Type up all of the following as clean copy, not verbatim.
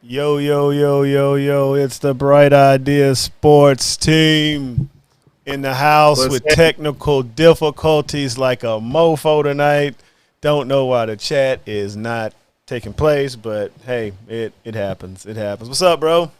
Yo, yo, yo, yo, yo. It's the Bright Idea Sports team in the house What's with technical difficulties like a mofo tonight. Don't know why the chat is not taking place, but hey, it happens. It happens. What's up, bro?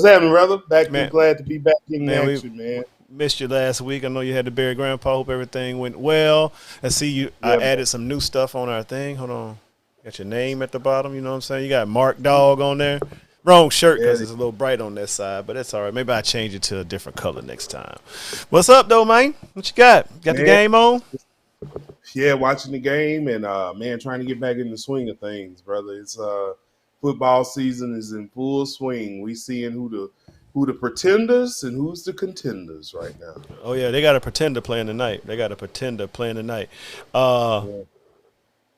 happening, brother? Man, Glad to be back in we action, man. missed you last week. I know you had to bury grandpa. Hope everything went well. I see you I Yeah, added some new stuff on our thing. Hold on. Got your name at the bottom, you know what I'm saying? You got Mark Dog on there. Wrong shirt yeah. because it's a little bright on that side, but that's all right. Maybe I change it to a different color next time. What's up, though, man? What you got? Got the Man, game on? yeah, watching the game and man, trying to get back in the swing of things, brother. It's football season is in full swing. We seeing who the pretenders and who's the contenders right now. Oh yeah, they got a pretender playing tonight. They got a pretender playing tonight. Uh, Yeah.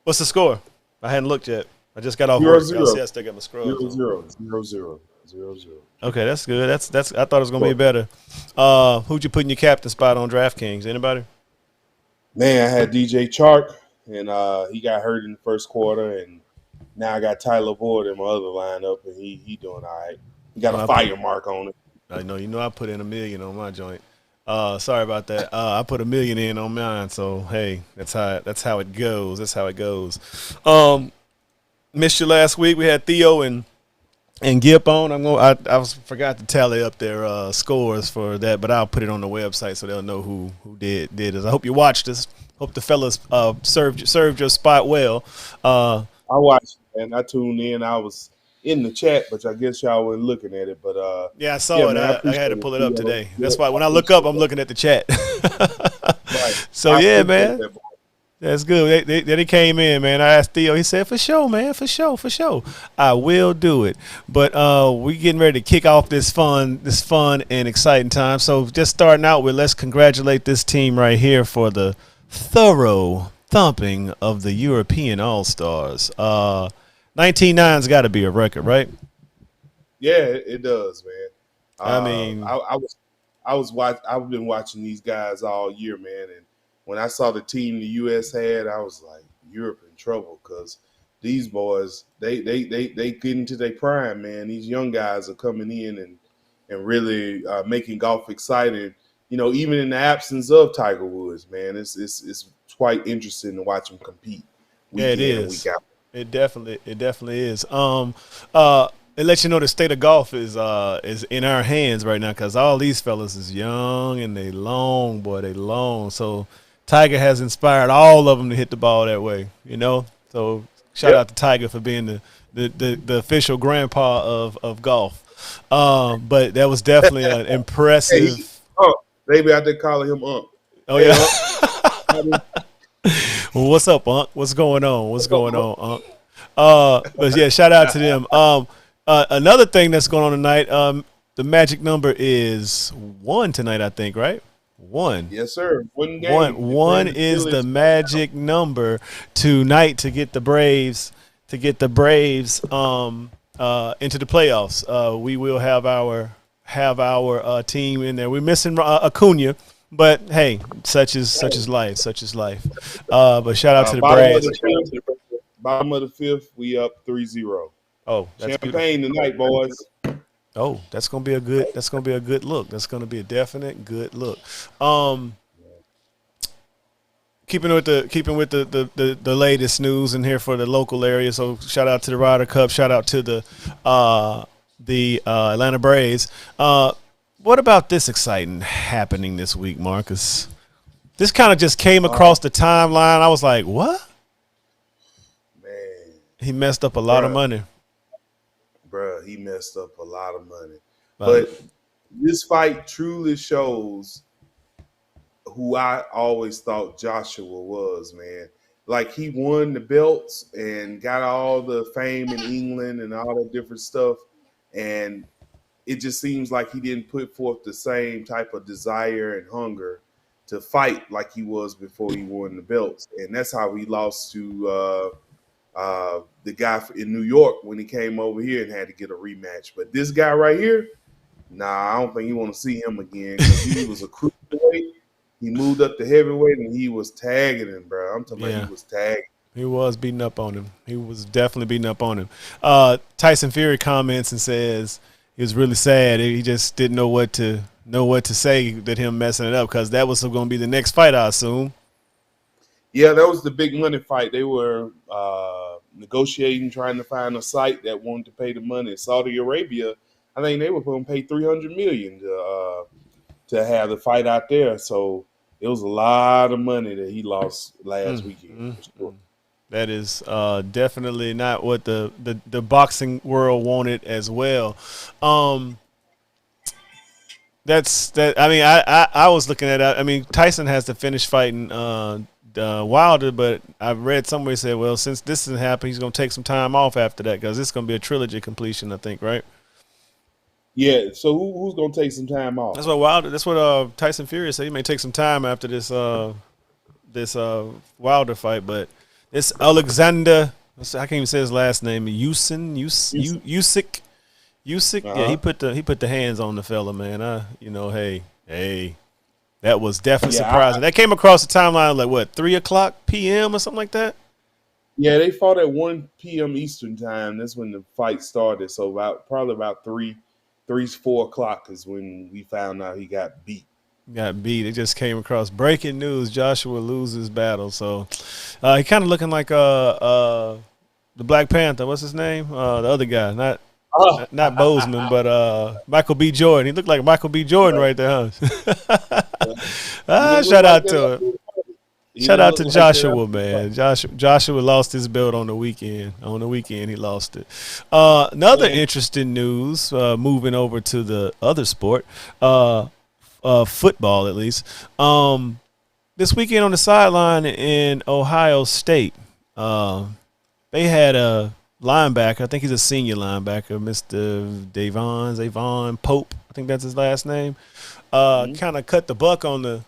what's the score? I hadn't looked yet. I just got off Zero work. I zero see I still got my scrubs zero on. zero zero zero zero zero. Okay, that's good. That's. I thought it was gonna be Well, better. Who'd you put in your captain spot on DraftKings? Anybody? man, I had DJ Chark and he got hurt in the first quarter, and now I got Tyler Boyd in my other lineup, and he doing all right. He got a I put. fire mark on it. I know. You know. I put in 1 million on my joint. Sorry about that. I put 1 million in on mine. So hey, that's how it goes. That's how it goes. Missed you last week. We had Theo and Gip on. Forgot to tally up their scores for that, but I'll put it on the website so they'll know who did this. I hope you watched this. Hope the fellas served your spot well. I watched it, and I tuned in. I was in the chat, but I guess y'all weren't looking at it. But Yeah, I yeah, saw it. man, I I had appreciate to it. pull it up Theo. today. Yeah, That's why I when I look up, appreciate I'm that. looking at the chat. Right, So I yeah, appreciate man. that. Boy. That's good. They came in, man. I asked Theo. He said, "For sure, man. For sure, for sure. I will do it." But we getting ready to kick off this fun and exciting time. So just starting out with, let's congratulate this team right here for the thorough thumping of the European All Stars. 19-9's got to be a record, right? Yeah, it does, man. I mean, I've been watching these guys all year, man, and when I saw the team the U.S. had, I was like, Europe in trouble because these boys they get into their prime, man. These young guys are coming in and really making golf exciting. You know, even in the absence of Tiger Woods, man, it's quite interesting to watch them compete yeah, week it in and week is. out. It definitely is. It lets you know the state of golf is in our hands right now because all these fellas is young and they long, boy, they long. So Tiger has inspired all of them to hit the ball that way, you know. So shout Yep. out to Tiger for being the official grandpa of golf. But that was definitely an Hey, impressive. oh, they be out there calling him Unc. Oh Hey, yeah. Unc. How Well, what's up, Unc? What's going on? What's What's up, going Unc? on, Unc? But yeah, shout out to them. Another thing that's going on tonight. The magic number is 1 tonight, I think, right? One. Yes, sir. One One game. They playing one the is the Phillies right now. magic number tonight to get the Braves into the playoffs. We will have our team in there. We're missing Acuna, but hey, such is life. Such is life. But shout out to the Bottom of Braves. the fifth. Bottom of the fifth. We up 3-0. Oh, that's beautiful. Champagne tonight, boys. Oh, that's gonna be a good look. That's gonna be a definite good look. Um, keeping with the latest news in here for the local area. So shout out to the Ryder Cup. Shout out to the Atlanta Braves. What about this exciting happening this week, Marcus? This kind of just came Uh, across the timeline. I was like, what? man, He messed up a lot of bruh, money. bruh, he messed up a lot of money. Uh, But this fight truly shows who I always thought Joshua was, man. Like he won the belts and got all the fame in England and all that different stuff. And it just seems like he didn't put forth the same type of desire and hunger to fight like he was before he won the belts. And that's how he lost to the guy in New York when he came over here and had to get a rematch. But this guy right here, nah, I don't think you want to see him again because he was a cruiserweight. He moved up to heavyweight and he was tagging him, bro. I'm talking about he yeah, was tagging. He was beating up on him. He was definitely beating up on him. Tyson Fury comments and says he was really sad. He just didn't know what to say that him messing it up, because that was going to be the next fight, I assume. Yeah, that was the big money fight. They were negotiating, trying to find a site that wanted to pay the money. Saudi Arabia, I think they were going to pay $300 million to have the fight out there. So it was a lot of money that he lost last weekend. For sure. That is definitely not what the boxing world wanted as well. That's that. I mean, I was looking at. I mean, Tyson has to finish fighting Wilder, but I read somewhere said, well, since this didn't happen, he's going to take some time off after that, because it's going to be a trilogy completion, I think, right? Yeah. So who's going to take some time off? That's what Wilder. That's what Tyson Fury said. He may take some time after this Wilder fight, but it's Alexander. I can't even say his last name. Usyk. Yeah, he put the hands on the fella, man. Hey, that was definitely surprising. That came across the timeline like what, 3:00 p.m. or something like that. Yeah, they fought at 1 p.m. Eastern time. That's when the fight started. So probably about 4 o'clock is when we found out he got beat. It just came across breaking news. Joshua loses battle. So he kind of looking like the Black Panther. What's his name? The other guy, not Bozeman, but Michael B. Jordan. He looked like Michael B. Jordan right there, huh? Shout out to him. Shout out to Joshua, man. Joshua lost his belt on the weekend. On the weekend, he lost it. Another interesting news, moving over to the other sport, football at least. This weekend on the sideline in Ohio State, they had a linebacker. I think he's a senior linebacker, Mr. Davon Pope. I think that's his last name. Kind of cut the buck on the.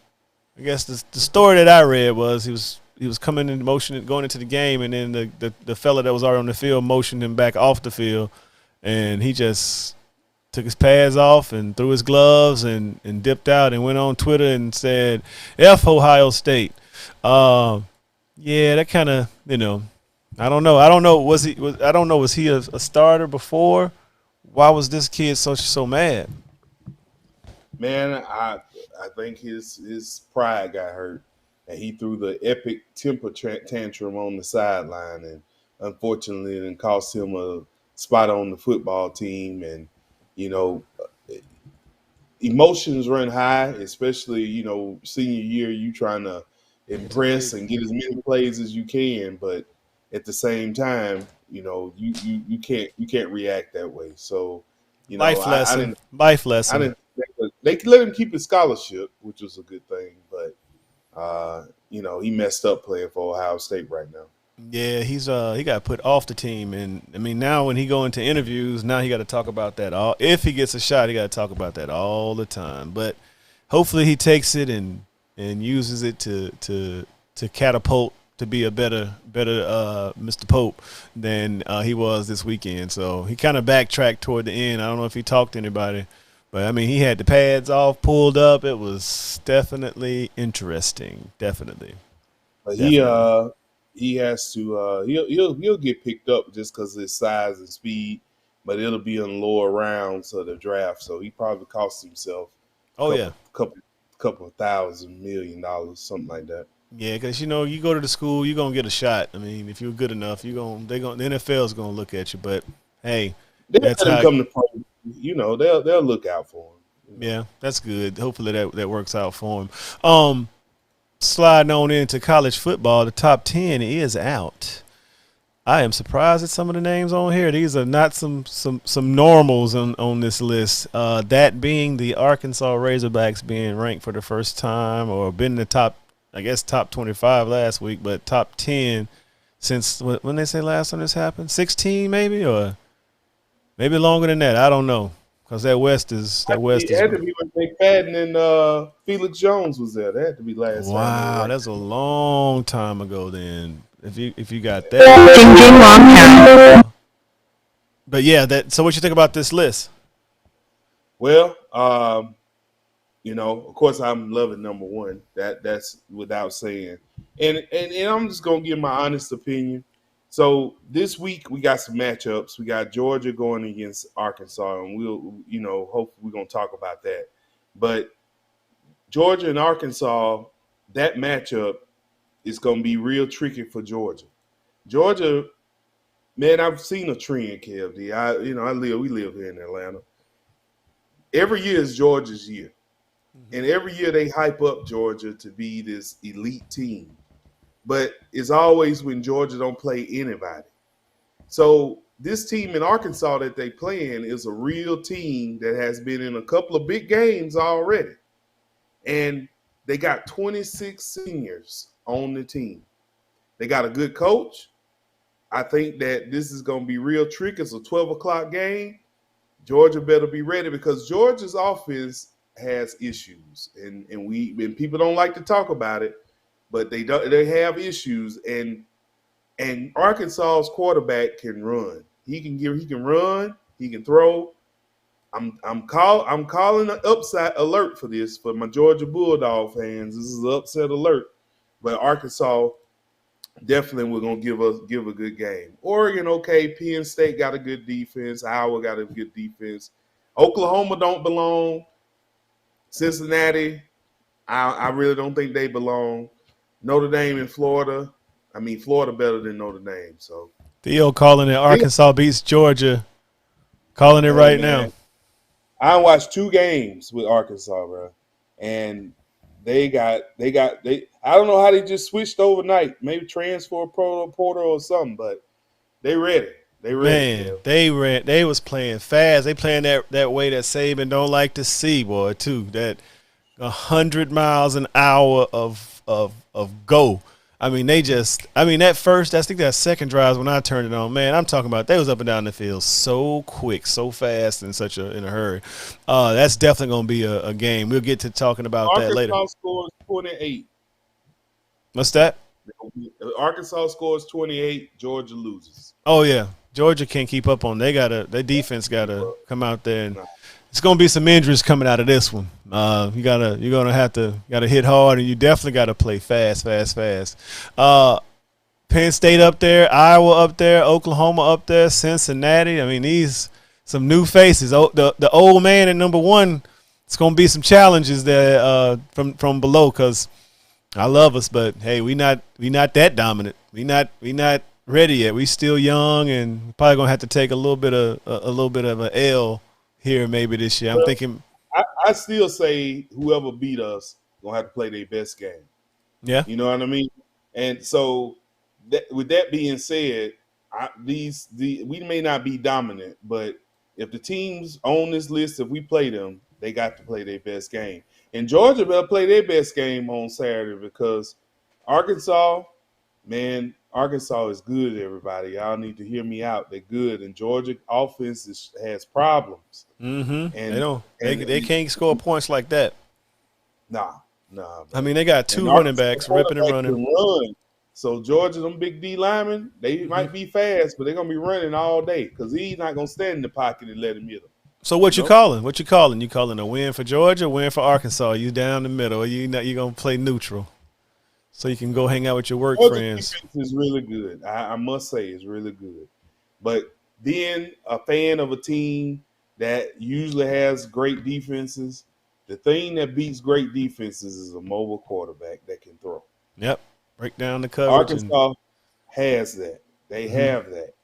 I guess the story that I read was he was coming in motion, going into the game, and then the fella that was already on the field motioned him back off the field, and he just took his pads off and threw his gloves and dipped out and went on Twitter and said, "F Ohio State." Yeah, that kind of, I don't know. Was he a starter before? Why was this kid so mad? Man, I think his pride got hurt, and he threw the epic temper tantrum on the sideline, and unfortunately, it cost him a spot on the football team. And emotions run high, especially senior year. You trying to impress and get as many plays as you can, but at the same time, you can't react that way. So, life lesson. I didn't. They let him keep his scholarship, which was a good thing, but he messed up playing for Ohio State right now. Yeah, he got put off the team, and I mean now when he go into interviews, now he got to talk about that all. If he gets a shot, he got to talk about that all the time. But hopefully he takes it and uses it to catapult to be a better Mr. Pope than he was this weekend. So he kind of backtracked toward the end. I don't know if he talked to anybody. But, I mean, he had the pads off, pulled up. It was definitely interesting. Definitely. But he has to he'll get picked up just because of his size and speed, but it'll be in lower rounds of the draft. So he probably cost himself a couple of $1,000 million, something like that. Yeah, because you go to the school, you're gonna get a shot. I mean, if you're good enough, the NFL's gonna look at you. But hey, that's how come to pro. They'll look out for him. Yeah, that's good. Hopefully that works out for him. Sliding on into college football, the top 10 is out. I am surprised at some of the names on here. These are not some normals on this list. That being the Arkansas Razorbacks being ranked for the first time, or been in the top 25 last week, but top 10 since when they say last time this happened? 16 maybe, or maybe longer than that. I don't know, because that West is. It had to be when McFadden and Felix Jones was there. That had to be last time. Wow, that's a long time ago. Then, if you got that. Ding ding long time. But yeah, so what you think about this list? Well, You know, of course, I'm loving number one. That's without saying. And I'm just gonna give my honest opinion. So this week we got some matchups. We got Georgia going against Arkansas, and we'll, hopefully we're gonna talk about that. But Georgia and Arkansas, that matchup is gonna be real tricky for Georgia. Georgia, man, I've seen a trend, KFD. We live here in Atlanta. Every year is Georgia's year. And every year they hype up Georgia to be this elite team. But it's always when Georgia don't play anybody. So this team in Arkansas that they playing is a real team that has been in a couple of big games already. And they got 26 seniors on the team. They got a good coach. I think that this is going to be real tricky. It's a 12 o'clock game. Georgia better be ready because Georgia's offense has issues, and people don't like to talk about it, but they have issues, and Arkansas's quarterback can run. He can run, he can throw. I'm calling an upset alert for this for my Georgia Bulldog fans. This is an upset alert, but Arkansas definitely we're gonna give a good game. Oregon, okay. Penn State got a good defense. Iowa got a good defense. Oklahoma don't belong. Cincinnati, I really don't think they belong. Notre Dame in Florida. I mean, Florida better than Notre Dame. So Theo calling it Arkansas beats Georgia. Calling it right now. I watched 2 games with Arkansas, bro, and they I don't know how they just switched overnight. Maybe transfer portal or something, but they ready. They ready. Man, they was playing fast. They playing that way that Saban don't like to see, boy, too. That 100 miles an hour of go. I mean, I think that second drive when I turned it on, man, I'm talking about they was up and down the field so quick, so fast, in a hurry. That's definitely going to be a game. We'll get to talking about that later. Arkansas scores 28. What's that? Arkansas scores 28. Georgia loses. Oh yeah, Georgia can't keep up on. Their defense gotta come out there, and it's gonna be some injuries coming out of this one. You're gonna have to hit hard, and you definitely gotta play fast. Penn State up there, Iowa up there, Oklahoma up there, Cincinnati. I mean, these some new faces. The old man at number one. It's gonna be some challenges there from below, because I love us, but hey, we not that dominant. We not ready yet. We still young, and probably gonna have to take a little bit of an L here maybe this year. I'm thinking. I still say whoever beat us gonna have to play their best game. Yeah, you know what I mean. And so, with that being said, we may not be dominant, but if the teams on this list, if we play them, they got to play their best game. And Georgia better play their best game on Saturday, because Arkansas is good, everybody. Y'all need to hear me out. They're good. And Georgia offense has problems. Mm-hmm. And they can't score points like that. Nah. I mean, they got 2 running backs ripping and running. So Georgia, them big D linemen, they might be fast, but they're going to be running all day, because he's not going to stand in the pocket and let him hit them. So what you calling? What you calling? You calling a win for Georgia, win for Arkansas? You down the middle, or you gonna play neutral, so you can go hang out with your work friends? Defense is really good. I must say, it's really good. But being a fan of a team that usually has great defenses, the thing that beats great defenses is a mobile quarterback that can throw. Yep, break down the coverage. Arkansas has that. They have that.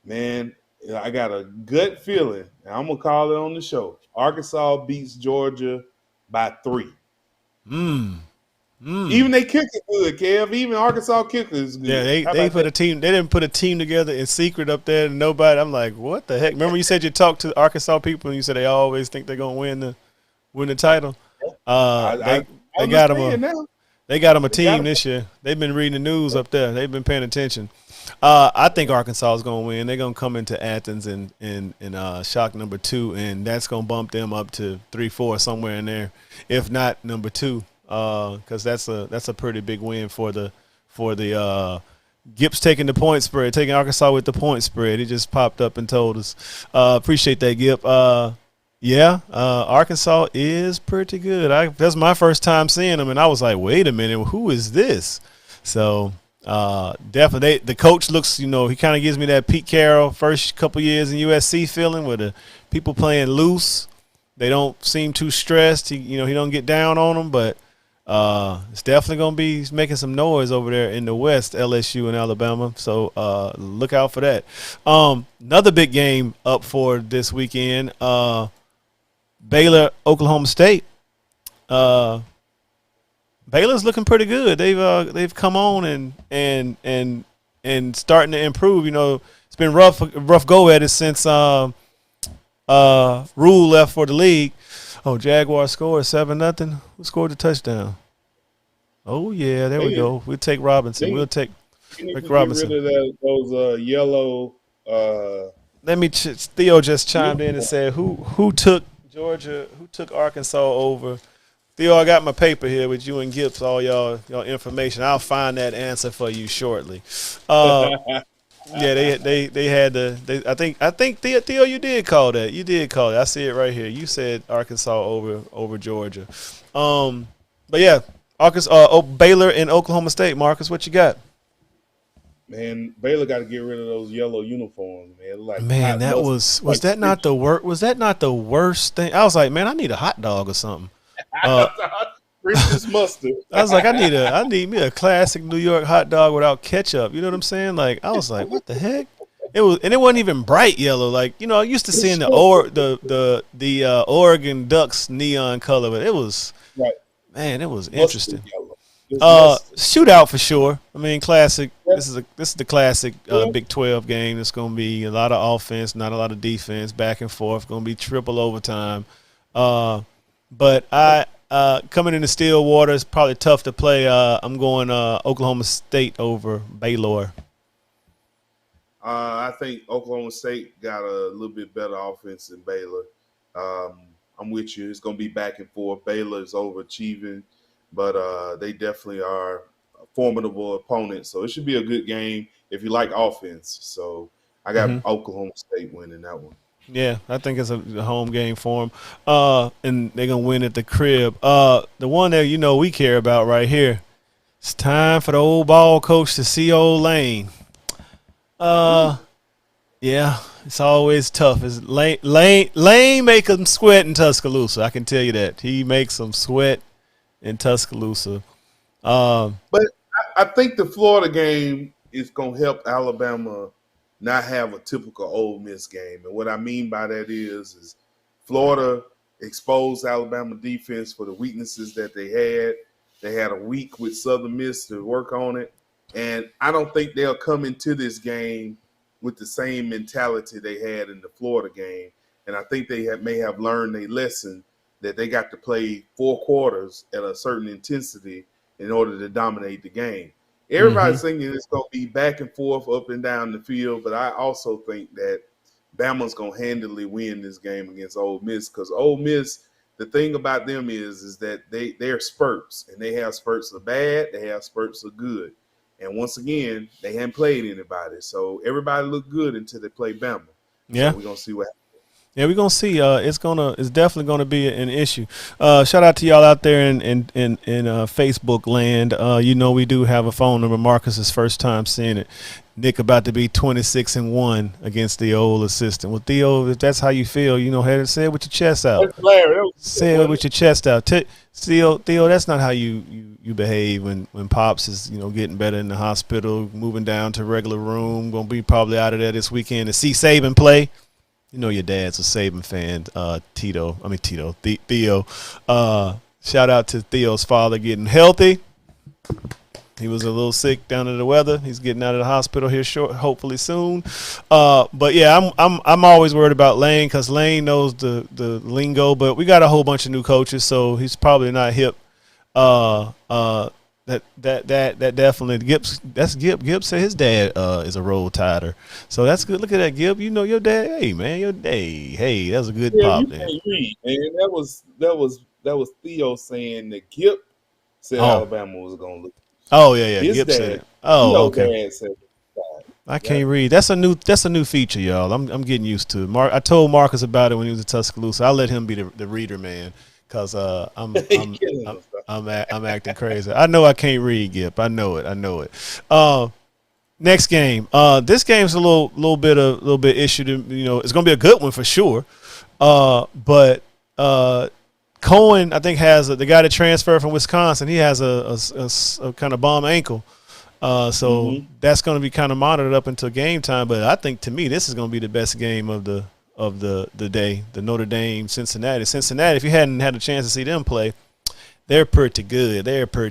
Man, I got a gut feeling, and I'm going to call it on the show. Arkansas beats Georgia by 3. Even they kick it good, Kev. Even Arkansas kicker is good. Yeah, they put a team. They didn't put a team together in secret up there. And nobody. I'm like, what the heck? Remember you said you talked to Arkansas people and you said they always think they're gonna win the title. They got them a team this year. They've been reading the news up there. They've been paying attention. I think Arkansas is going to win. They're going to come into Athens in shock number 2, and that's going to bump them up to 3-4 somewhere in there, if not number 2, because that's a pretty big win for the Gips taking the point spread, taking Arkansas with the point spread. He just popped up and told us. Appreciate that, Gip. Yeah, Arkansas is pretty good. That's my first time seeing them, and I was like, "Wait a minute, who is this?" So definitely, the coach looks. He kind of gives me that Pete Carroll first couple years in USC feeling, where the people playing loose. They don't seem too stressed. He don't get down on them, but it's definitely gonna be making some noise over there in the West, LSU and Alabama. So look out for that. Another big game up for this weekend. Baylor, Oklahoma State. Uh, Baylor's looking pretty good. They've come on and starting to improve. It's been rough go at it since Rule left for the league. Oh, Jaguars scored 7-0. Who scored the touchdown? Oh yeah, there we go. We'll take Robinson. We'll take Rick Robinson. Get rid of those yellow. Let me. Theo just chimed in and said, "Who took Georgia? Who took Arkansas over?" Theo, I got my paper here with you and Gibbs, all y'all information. I'll find that answer for you shortly. Yeah, they had the. I think Theo, you did call that. You did call it. I see it right here. You said Arkansas over Georgia. But yeah, Arkansas, Baylor and Oklahoma State. Marcus, what you got? Man, Baylor got to get rid of those yellow uniforms, man. Man, that was that not the worst? Was that not the worst thing? I was like, man, I need a hot dog or something. Christmas mustard. I was like, I need me a classic New York hot dog without ketchup. You know what I'm saying? Like, I was like, what the heck? It wasn't even bright yellow. Like, I used to seeing the Oregon Ducks neon color, but it was right. Man, it was interesting. Shootout for sure. I mean, classic. This is the classic Big 12 game. It's going to be a lot of offense, not a lot of defense, back and forth. Going to be triple overtime. But I coming into Stillwater, it's probably tough to play. I'm going Oklahoma State over Baylor. I think Oklahoma State got a little bit better offense than Baylor. I'm with you. It's going to be back and forth. Baylor is overachieving, but they definitely are a formidable opponent. So it should be a good game if you like offense. So I got Oklahoma State winning that one. Yeah, I think it's a home game for them. And they're going to win at the crib. The one that we care about right here, it's time for the old ball coach to see old Lane. Yeah, it's always tough. Lane make them sweat in Tuscaloosa. I can tell you that. He makes them sweat in Tuscaloosa. But I think the Florida game is going to help Alabama not have a typical Ole Miss game. And what I mean by that is Florida exposed Alabama defense for the weaknesses that they had. They had a week with Southern Miss to work on it. And I don't think they'll come into this game with the same mentality they had in the Florida game. And I think they may have learned a lesson that they got to play 4 quarters at a certain intensity in order to dominate the game. Everybody's thinking it's going to be back and forth, up and down the field, but I also think that Bama's going to handily win this game against Ole Miss because Ole Miss, the thing about them is that they're spurts, and they have spurts of bad, they have spurts of good. And once again, they haven't played anybody. So everybody looked good until they play Bama. Yeah. So we're going to see what happens. Yeah, we're gonna see. It's definitely gonna be an issue. Shout out to y'all out there in Facebook land. We do have a phone number. Marcus's first time seeing it. Nick about to be 26-1 against the old assistant. Well, Theo, if that's how you feel, say it with your chest out. Say it with your chest out. Theo, that's not how you behave when Pops is getting better in the hospital, moving down to regular room. Gonna be probably out of there this weekend to see Saban play. Your dad's a Saban fan, Theo. Shout out to Theo's father getting healthy. He was a little sick down in the weather. He's getting out of the hospital here hopefully soon. But yeah, I'm always worried about Lane because Lane knows the lingo. But we got a whole bunch of new coaches, so he's probably not hip. That definitely Gibbs. That's Gibbs. Gibbs said his dad is a roll tider, so that's good. Look at that, Gibbs. Your dad. Hey man, your dad. Hey, that's a good pop there. And that was Theo saying that Gibbs said Alabama was going to look. Oh yeah. His Gibbs dad, said it. Oh okay. Dad said I can't read. That's a new feature, y'all. I'm getting used to it. I told Marcus about it when he was at Tuscaloosa. I let him be the reader, man, because I'm acting crazy. I know I can't read, Gip. I know it. Next game. This game's a little bit issue to, it's gonna be a good one for sure. But Cohen, I think, has the guy that transferred from Wisconsin. He has a kind of bomb ankle. So that's going to be kind of monitored up until game time. But I think, to me, this is going to be the best game of the day. The Notre Dame Cincinnati. Cincinnati, if you hadn't had a chance to see them play, they're pretty good. Cincinnati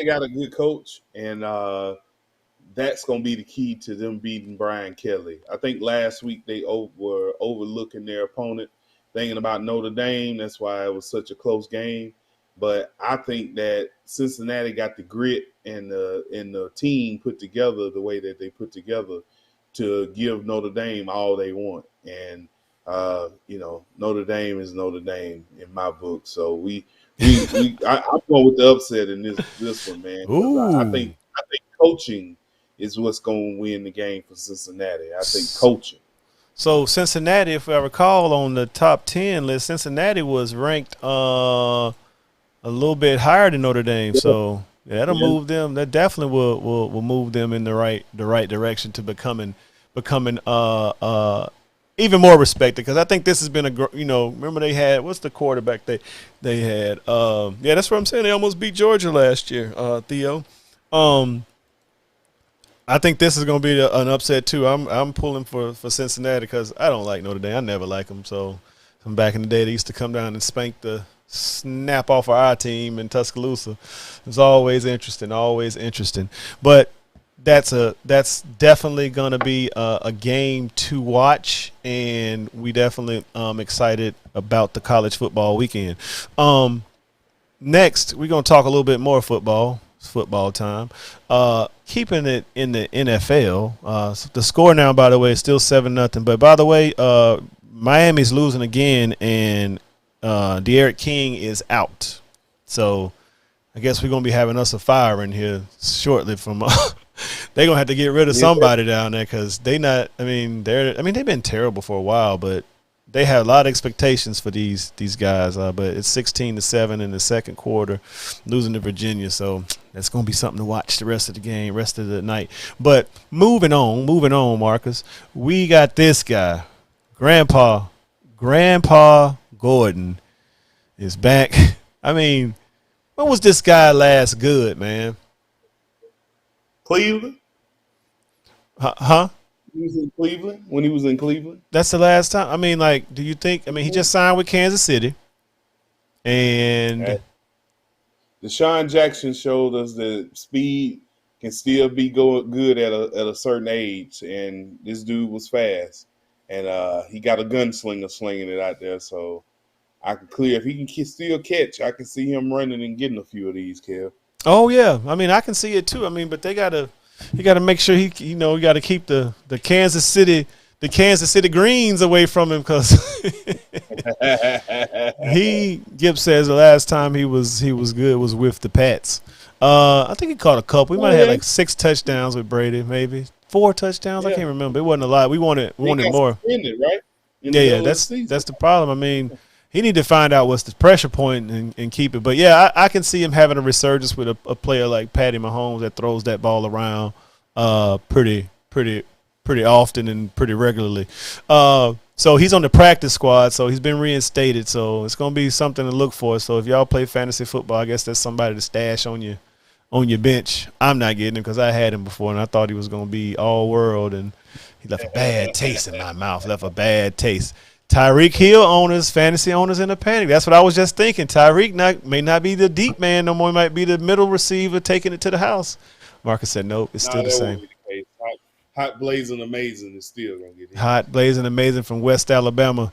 got a good coach, and that's going to be the key to them beating Brian Kelly. I think last week they were overlooking their opponent, thinking about Notre Dame. That's why it was such a close game. But I think that Cincinnati got the grit and the team put together the way that they put together to give Notre Dame all they want. And, Notre Dame is Notre Dame in my book. So I'm going with the upset in this one, man. I think coaching is what's going to win the game for Cincinnati. I think coaching. So Cincinnati, if I recall, on the top 10 list, Cincinnati was ranked a little bit higher than Notre Dame, so that'll move them. That definitely will move them in the right direction to becoming even more respected. Because I think this has been remember they had, what's the quarterback they had? That's what I'm saying. They almost beat Georgia last year, Theo. I think this is going to be an upset too. I'm pulling for Cincinnati because I don't like Notre Dame. I never like them. So from back in the day, they used to come down and spank the snap off of our team in Tuscaloosa. It's always interesting. But that's definitely going to be a game to watch, and we definitely excited about the college football weekend. Next, we're going to talk a little bit more football. It's football time. Keeping it in the NFL. The score now, by the way, is still 7-0. But by the way, Miami's losing again, and De'Aaron King is out. So I guess we're going to be having us a fire in here shortly from they're going to have to get rid of somebody down there because they've been terrible for a while, but they have a lot of expectations for these guys. But it's 16-7 in the second quarter, losing to Virginia. So that's going to be something to watch the rest of the game, rest of the night. But moving on, Marcus, we got this guy, Grandpa Gordon is back. I mean, when was this guy last good, man? Cleveland? Huh? He was in Cleveland? When he was in Cleveland? That's the last time. I mean, like, do you think – he just signed with Kansas City. And Deshaun Jackson showed us that speed can still be good at a certain age, and this dude was fast. And he got a gunslinger slinging it out there, so I can clear. If he can still catch, I can see him running and getting a few of these, Kev. Oh yeah, I can see it too. But they gotta make sure he got to keep the Kansas City Greens away from him because Gibbs says the last time he was good was with the Pats. I think he caught a couple. We might have had like 6 touchdowns with Brady, maybe 4 touchdowns. Yeah. I can't remember. It wasn't a lot. We wanted more. Right? That's the problem. He need to find out what's the pressure point and keep it. But yeah, I can see him having a resurgence with a player like Patty Mahomes that throws that ball around pretty often and pretty regularly. So he's on the practice squad, so he's been reinstated. So it's gonna be something to look for. So if y'all play fantasy football, I guess that's somebody to stash on your bench. I'm not getting him because I had him before and I thought he was gonna be all world, and he left a bad taste in my mouth. Tyreek Hill owners, fantasy owners in a panic. That's what I was just thinking. Tyreek may not be the deep man no more. He might be the middle receiver taking it to the house. Marcus said, nope, it's still the same. Hot Blazing Amazing is still going to get him. Hot Blazing Amazing from West Alabama.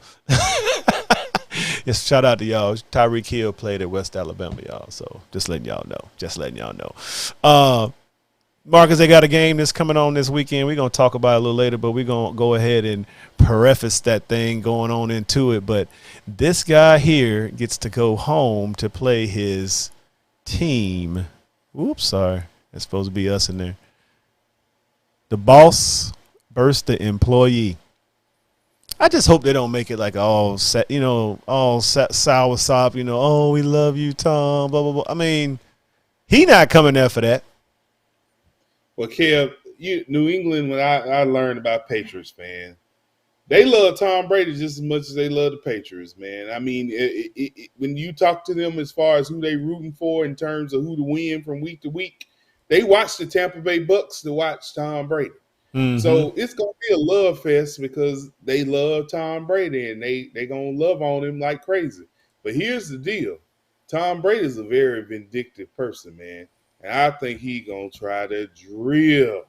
Yes, shout out to y'all. Tyreek Hill played at West Alabama, y'all. So just letting y'all know. Marcus, they got a game that's coming on this weekend. We're going to talk about it a little later, but we're going to go ahead and preface that thing going on into it. But this guy here gets to go home to play his team. Oops, sorry. That's supposed to be us in there. The boss versus the employee. I just hope they don't make it like all set, sour sop. Oh, we love you, Tom. Blah blah blah. I mean, he not coming there for that. Well, Kev, New England, when I learned about Patriots, man, they love Tom Brady just as much as they love the Patriots, man. I mean, when you talk to them as far as who they rooting for in terms of who to win from week to week, they watch the Tampa Bay Bucks to watch Tom Brady. Mm-hmm. So it's going to be a love fest because they love Tom Brady and they going to love on him like crazy. But here's the deal. Tom Brady is a very vindictive person, man. And I think he going to try to drill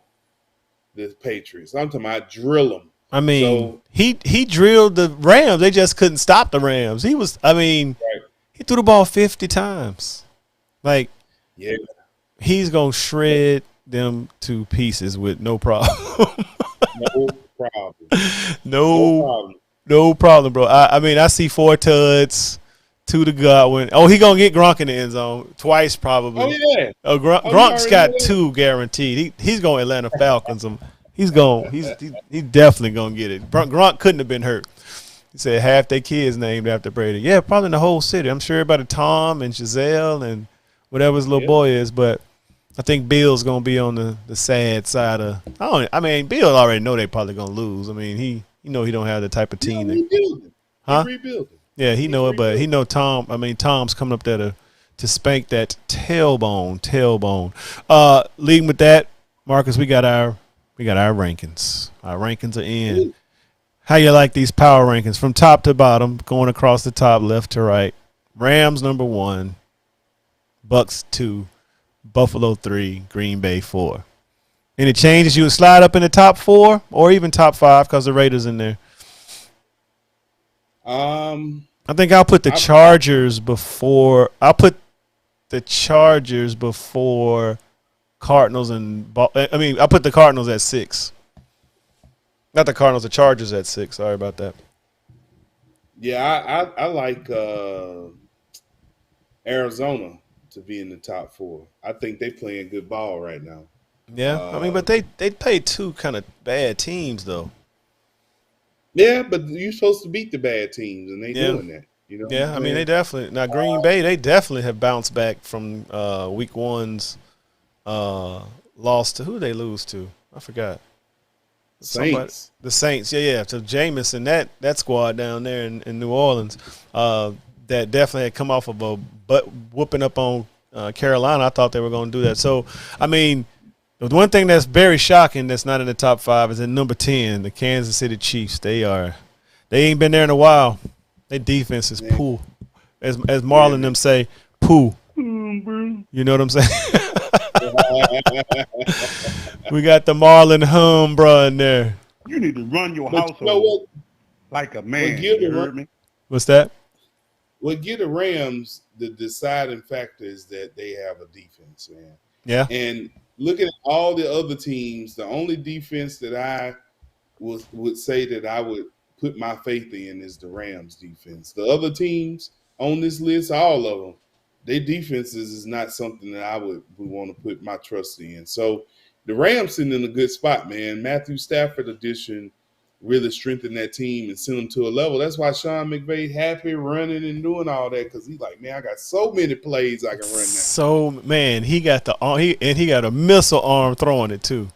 the Patriots. I'm talking about drill them. I mean, he drilled the Rams. They just couldn't stop the Rams. He threw the ball 50 times. Like, yeah, he's going to shred them to pieces with no problem. No problem, bro. I mean, I see 4 tuds, 2 to Godwin. Oh, he going to get Gronk in the end zone twice probably. Oh, yeah. Gronk's got 2 guaranteed. He's going Atlanta Falcons. He's definitely going to get it. Gronk couldn't have been hurt. He said half their kids named after Brady. Yeah, probably in the whole city. I'm sure everybody, Tom and Giselle and whatever his little boy is, but I think Bill's going to be on the sad side of Bill already know they probably going to lose. I mean, he don't have the type of team. Rebuilding. Yeah, he know it, but he know Tom. I mean, Tom's coming up there to spank that tailbone. Leading with that, Marcus, we got our rankings. Our rankings are in. How you like these power rankings from top to bottom, going across the top, left to right? Rams number 1, Bucks 2, Buffalo 3, Green Bay 4. Any changes? You would slide up in the top 4 or even top 5 because the Raiders in there. I think I'll put the Chargers before. I'll put the Chargers before Cardinals I'll put the Cardinals at 6. Not the Cardinals, the Chargers at 6. Sorry about that. Yeah, I like Arizona to be in the top 4. I think they playing good ball right now. Yeah, but they played 2 kind of bad teams though. Yeah, but you're supposed to beat the bad teams, and they doing that. Yeah, I mean they definitely. Now Green Bay, they definitely have bounced back from week 1's loss to who they lose to. I forgot. Saints. The Saints, yeah. So Jameis, that squad down there in New Orleans, that definitely had come off of a butt whooping up on Carolina. I thought they were going to do that. So, I mean, the one thing that's very shocking that's not in the top 5 is at number 10, the Kansas City Chiefs. They ain't been there in a while. Their defense is poo. As Marlon them say, poo. You know what I'm saying? We got the Marlon Humbra in there. You need to run your household like a man. You heard me? What's that? What give the Rams the deciding factor is that they have a defense, man. Yeah. And looking at all the other teams, the only defense that I would say that I would put my faith in is the Rams defense. The other teams on this list, all of them, their defenses is not something that I would want to put my trust in. So the Rams sitting in a good spot, man. Matthew Stafford addition really strengthened that team and sent them to a level. That's why Sean McVay happy running and doing all that, because he's like, man, I got so many plays I can run now. So, man, he got he got a missile arm throwing it too.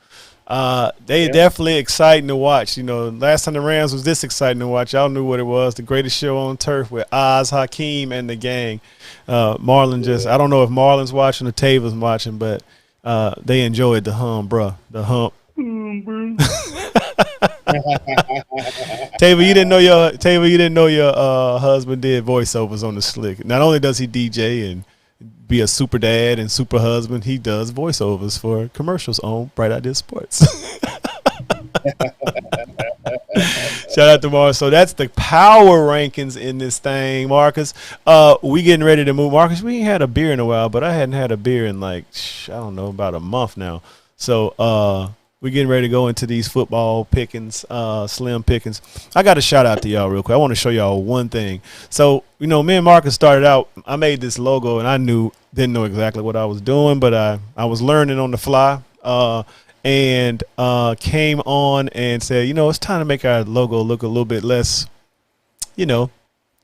They definitely exciting to watch. Last time the Rams was this exciting to watch, y'all knew what it was. The greatest show on turf with Oz, Hakeem, and the gang. Marlon I don't know if Marlon's watching or Tavor's watching, but they enjoyed the hump, bruh. The hump. Tavor, you didn't know your husband did voiceovers on the Slick. Not only does he DJ and be a super dad and super husband, he does voiceovers for commercials on Bright Idea Sports. Shout out to Marcus. So that's the power rankings in this thing, Marcus. We getting ready to move. Marcus, we ain't had a beer in a while, but I hadn't had a beer in about a month now. So we getting ready to go into these football pickings, slim pickings. I got to shout out to y'all real quick. I want to show y'all one thing. So, me and Marcus started out. I made this logo, and I didn't know exactly what I was doing, but I was learning on the fly. and came on and said, it's time to make our logo look a little bit less,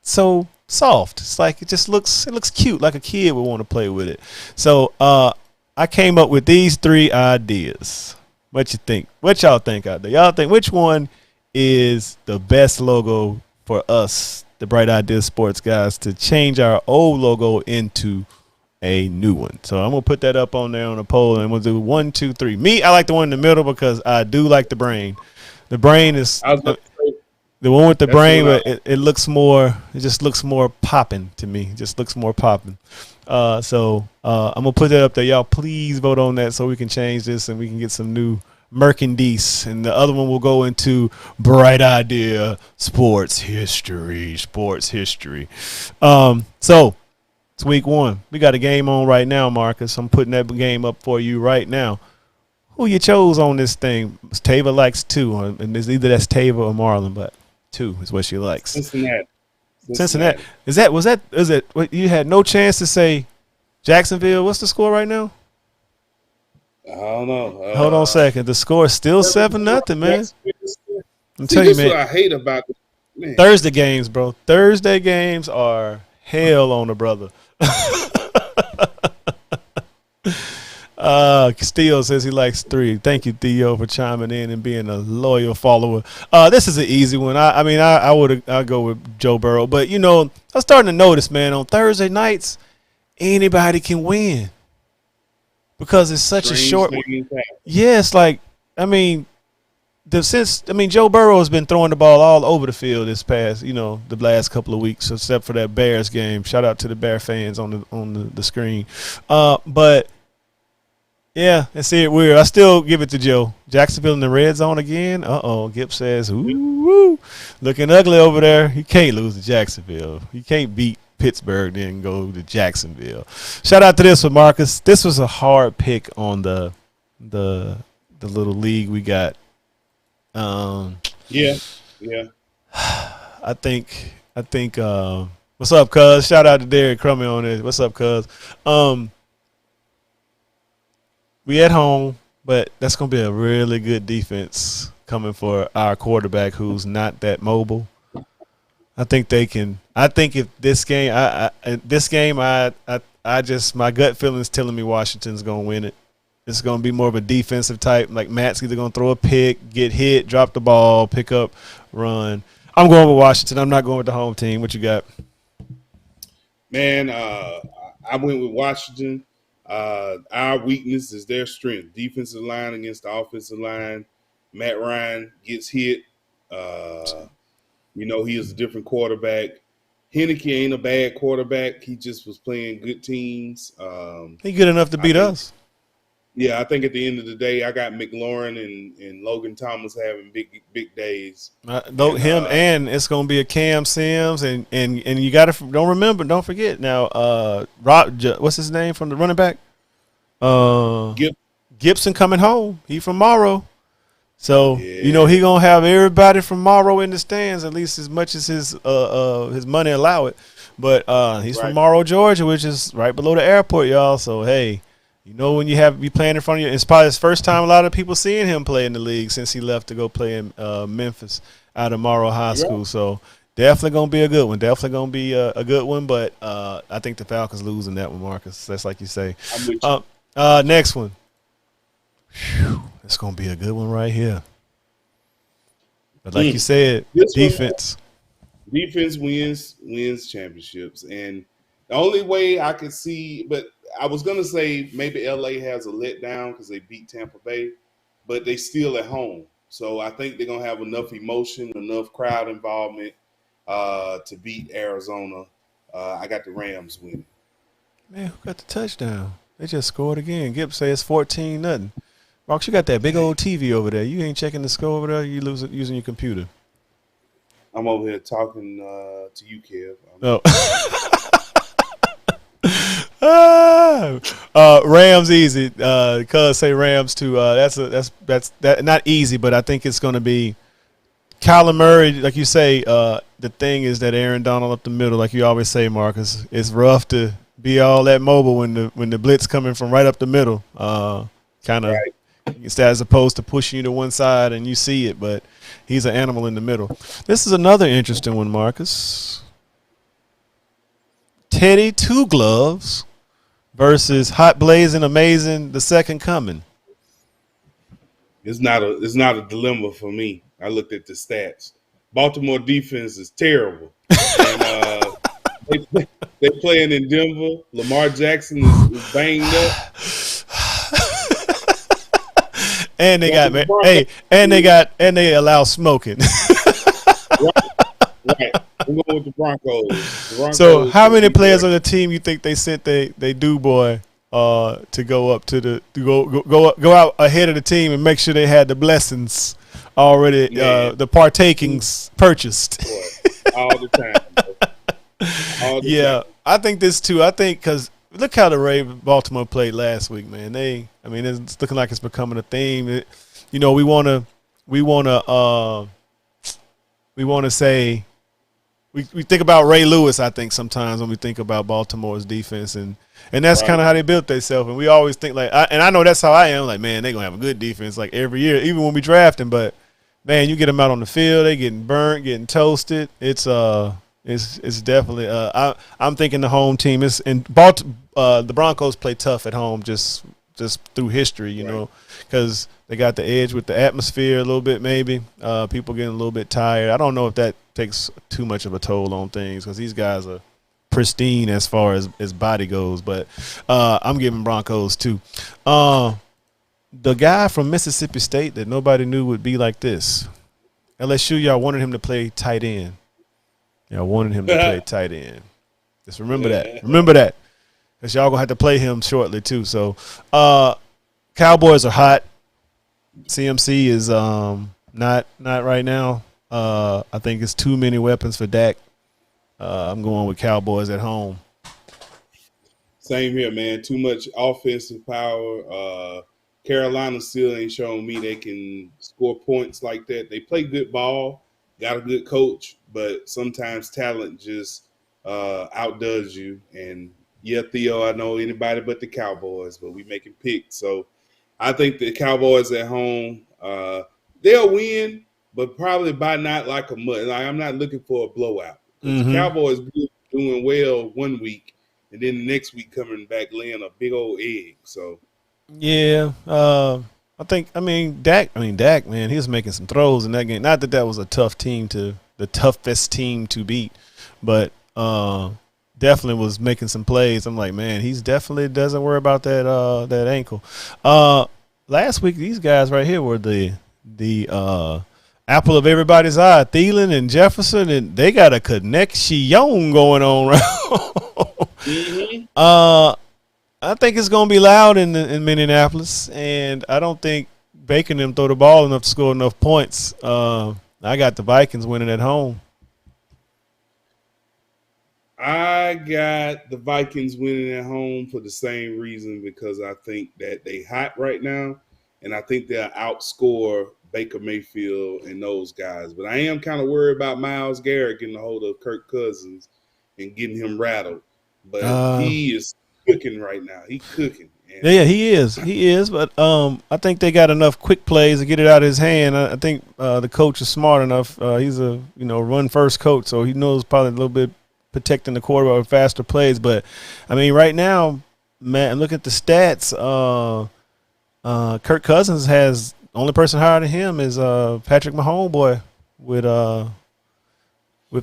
so soft. It's like it looks cute, like a kid would want to play with it. So I came up with these 3 ideas. What you think? What y'all think out there? Y'all think which one is the best logo for us, the Bright Ideas Sports guys, to change our old logo into a new one? So I'm gonna put that up on there on a poll, and we'll do 1, 2, 3. Me, I like the one in the middle because I do like the brain. The brain is the one with the brain, but it looks more. It just looks more popping to me. It just looks more popping. So I'm gonna put that up there. Y'all, please vote on that so we can change this and we can get some new merchandise. And the other one will go into Bright Idea Sports History. So it's week 1. We got a game on right now, Marcus. I'm putting that game up for you right now. Who you chose on this thing? Tava likes 2, and it's either that's Tava or Marlon, but 2 is what she likes. Cincinnati. Is it? You had no chance to say Jacksonville. What's the score right now? I don't know. Hold on a second. The score is still 7-0, man. I'm telling you, man. What I hate about it, man. Thursday games, bro. Thursday games are hell on the brother. Steele says he likes 3. Thank you, Theo, for chiming in and being a loyal follower. This is an easy one. I'll go with Joe Burrow, but I'm starting to notice, man, on Thursday nights, anybody can win because it's such a short. Yeah, it's like Joe Burrow has been throwing the ball all over the field this past, the last couple of weeks, except for that Bears game. Shout out to the Bear fans on the screen, but. Yeah, and see it weird. I still give it to Joe. Jacksonville in the red zone again. Gibbs says, ooh, looking ugly over there. You can't lose to Jacksonville. You can't beat Pittsburgh, then go to Jacksonville. Shout out to this one, Marcus. This was a hard pick on the little league we got. Yeah. I think. What's up, cuz? Shout out to Derek Crummy on this. What's up, cuz? We at home, but that's going to be a really good defense coming for our quarterback who's not that mobile. I think they can. I think if this game, my gut feeling is telling me Washington's going to win it. It's going to be more of a defensive type. Like Matt's either going to throw a pick, get hit, drop the ball, pick up, run. I'm going with Washington. I'm not going with the home team. What you got? Man, I went with Washington. Our weakness is their strength. Defensive line against the offensive line. Matt Ryan gets hit. He is a different quarterback. Heinicke ain't a bad quarterback. He just was playing good teams. He good enough to beat us. Yeah, I think at the end of the day, I got McLaurin and Logan Thomas having big days. And it's going to be a Cam Sims and you got to don't forget now. What's his name from the running back? Gibson coming home. He from Morrow, so he gonna have everybody from Morrow in the stands at least as much as his money allow it. But he's from Morrow, Georgia, which is right below the airport, y'all. So hey. When you playing in front of you, it's probably his first time a lot of people seeing him play in the league since he left to go play in Memphis out of Morrow High School. So definitely going to be a good one. Definitely going to be a good one, but I think the Falcons losing that one, Marcus. That's like you say. Next one. It's going to be a good one right here. But like you said, defense. Defense wins championships. And the only way I could see – but I was going to say maybe LA has a letdown because they beat Tampa Bay, but they still at home. So I think they're going to have enough emotion, enough crowd involvement to beat Arizona. I got the Rams winning. Man, who got the touchdown? They just scored again. Gibbs say it's 14-0. Rox, you got that big old TV over there. You ain't checking the score over there? You using your computer? I'm over here talking to you, Kev. Rams easy. Cuz say Rams too. That's not easy, but I think it's going to be Kyler Murray. Like you say, the thing is that Aaron Donald up the middle, like you always say, Marcus. It's rough to be all that mobile when the blitz coming from right up the middle. Kind of Instead, as opposed to pushing you to one side and you see it, but he's an animal in the middle. This is another interesting one, Marcus. Teddy Two Gloves versus Hot Blazing Amazing the Second Coming. It's not a dilemma for me. I looked at the stats. Baltimore defense is terrible. And they playing in Denver. Lamar Jackson is banged up. And they they allow smoking. Right. I'm going with the Broncos. So how many players on the team you think they sent they do boy to go up to go out ahead of the team and make sure they had the blessings already, the partakings purchased? All the time. Time. I think this too. I think because look how the Baltimore played last week, man. It's looking like it's becoming a theme. We want to say we think about Ray Lewis. I think sometimes when we think about Baltimore's defense, and that's kind of how they built themselves. And we always think I know that's how I am. Like, man, they're gonna have a good defense like every year, even when we draft them. But man, you get them out on the field, they getting burnt, getting toasted. It's definitely. I'm thinking the home team is the Broncos play tough at home just through history, because they got the edge with the atmosphere a little bit. Maybe people getting a little bit tired. I don't know if that takes too much of a toll on things because these guys are pristine as far as body goes. But I'm giving Broncos too. The guy from Mississippi State that nobody knew would be like this. LSU, y'all wanted him to play tight end. Y'all wanted him to play tight end. Just remember that. Remember that. Because y'all going to have to play him shortly, too. So, Cowboys are hot. CMC is not right now. I think it's too many weapons for Dak. I'm going with Cowboys at home. Same here, man. Too much offensive power. Carolina still ain't showing me they can score points like that. They play good ball, got a good coach, but sometimes talent just outdoes you. And, Theo, I know anybody but the Cowboys, but we making picks. So I think the Cowboys at home, they'll win, but probably by not like a much. Like, I'm not looking for a blowout. The Cowboys doing well one week, and then the next week coming back laying a big old egg. So. Yeah, Dak, man, he was making some throws in that game. Not that was a tough team the toughest team to beat, but definitely was making some plays. I'm like, man, he's definitely doesn't worry about that ankle. Last week, these guys right here were the apple of everybody's eye. Thielen and Jefferson, and they got a connection going on right. I think it's going to be loud in Minneapolis, and I don't think Baker and them throw the ball enough to score enough points. I got the Vikings winning at home. I got the Vikings winning at home for the same reason, because I think that they hot right now, and I think they'll outscore Baker Mayfield and those guys. But I am kind of worried about Myles Garrett getting a hold of Kirk Cousins and getting him rattled. But he is cooking right now. He's cooking. Yeah, he is. But I think they got enough quick plays to get it out of his hand. I think the coach is smart enough. He's a run first coach, so he knows probably a little bit protecting the quarterback with faster plays. But I mean, right now, man, look at the stats. Kirk Cousins has only person higher than him is Patrick Mahomes boy with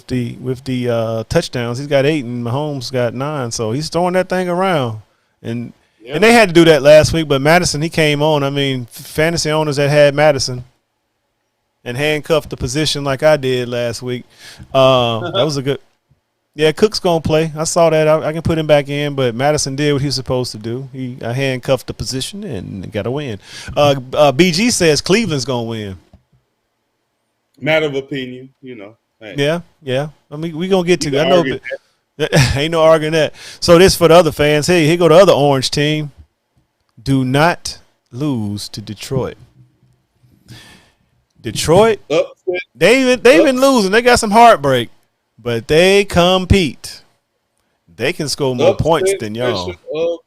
the touchdowns. He's got 8 and Mahomes got 9, so he's throwing that thing around. And they had to do that last week, but Madison, he came on. I mean, fantasy owners that had Madison and handcuffed the position like I did last week. That was a good – yeah, Cook's going to play. I saw that. I can put him back in, but Madison did what he was supposed to do. He handcuffed the position and got a win. BG says Cleveland's going to win. Matter of opinion, Hey. Yeah. I mean, we going to get to that. I know that. Ain't no arguing that. So this for the other fans. Hey, here go the other orange team. Do not lose to Detroit. Detroit, they've been losing. They got some heartbreak, but they compete. They can score more points than y'all.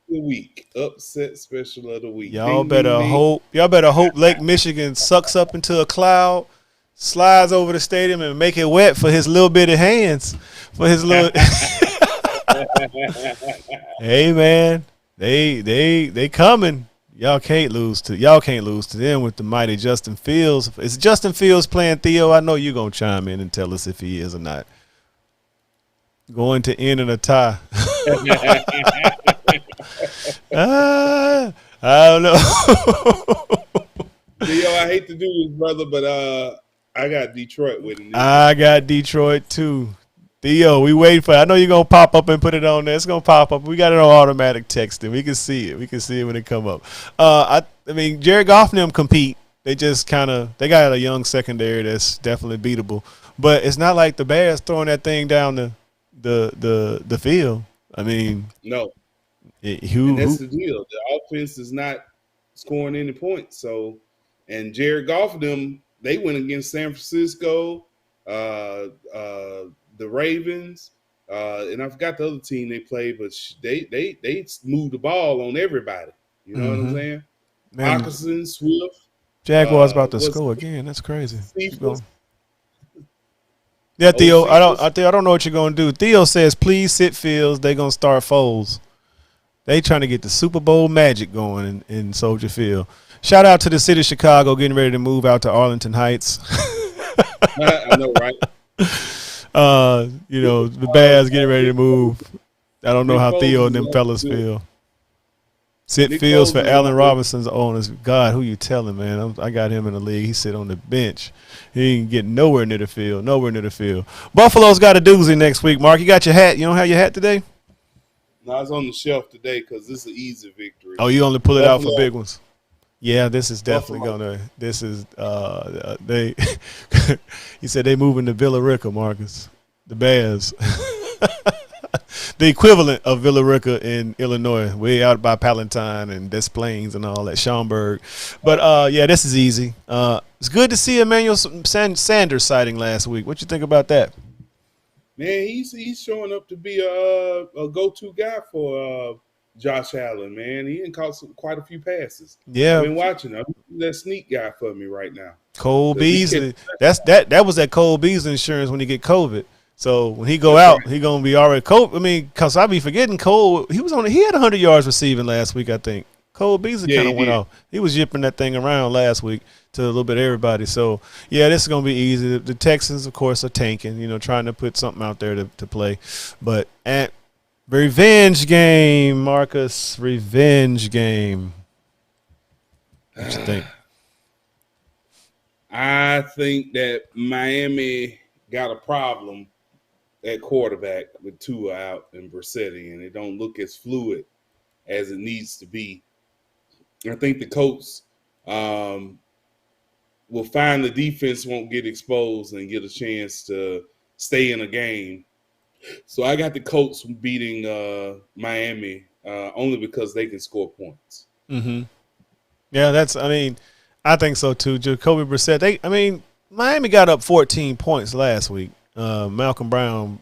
the week. Upset special of the week. Y'all better hope Lake Michigan sucks up into a cloud, slides over the stadium, and make it wet for his little bitty hands. For his little. Hey man, they coming. Y'all can't lose to them with the mighty Justin Fields. Is Justin Fields playing Theo? I know you're gonna chime in and tell us if he is or not. Going to end in a tie. I don't know. Theo, I hate to do this, brother, but I got Detroit with him. I got Detroit too. Theo, we waiting for it. I know you're going to pop up and put it on there. It's going to pop up. We got it on automatic texting. We can see it. We can see it when it come up. I mean, Jared Goff and them compete. They just they got a young secondary that's definitely beatable. But it's not like the Bears throwing that thing down the field. I mean. No. And that's the deal. The offense is not scoring any points. So, and Jared Goff and them, they went against San Francisco, the Ravens, and I forgot the other team they played, but they moved the ball on everybody. You know what I'm saying? Hockenson, Swift. Jaguars about to score again. That's crazy. Yeah, Theo. I don't know what you're gonna do. Theo says, please sit Fields. They're gonna start Foles. They trying to get the Super Bowl magic going in Soldier Field. Shout out to the city of Chicago getting ready to move out to Arlington Heights. I know, right? The Bears getting ready to move. I don't know how Theo and them fellas feel. Sit Fields for Allen Robinson's owners. God, who you telling, man? I got him in the league. He sit on the bench. He ain't getting nowhere near the field. Buffalo's got a doozy next week, Mark. You got your hat. You don't have your hat today? No, it's on the shelf today because this is an easy victory. Oh, you only pull it out for big ones? Yeah, this is definitely gonna. This is they. He said they moving to Villa Rica, Marcus. The Bears, the equivalent of Villa Rica in Illinois, way out by Palatine and Des Plaines and all that, Schaumburg. But yeah, this is easy. It's good to see Emmanuel Sanders sighting last week. What you think about that? Man, he's showing up to be a go-to guy for Josh Allen, man. He caught quite a few passes. Yeah. I've been watching him. That sneak guy for me right now. Cole Beasley. That was that Cole Beasley insurance when he get COVID. So when he go out, he gonna be already COVID. I mean, cause I be forgetting Cole. He had 100 yards receiving last week, I think. Cole Beasley kind of went off. He was yipping that thing around last week to a little bit of everybody. So, yeah, this is going to be easy. The Texans, of course, are tanking, trying to put something out there to play. But at revenge game, Marcus, revenge game. What you think? I think that Miami got a problem at quarterback with Tua out and Brissett, and it don't look as fluid as it needs to be. I think the Colts will find the defense won't get exposed and get a chance to stay in a game. So I got the Colts beating Miami only because they can score points. Mm-hmm. Yeah, I think so too. Jacoby Brissett. Miami got up 14 points last week. Malcolm Brown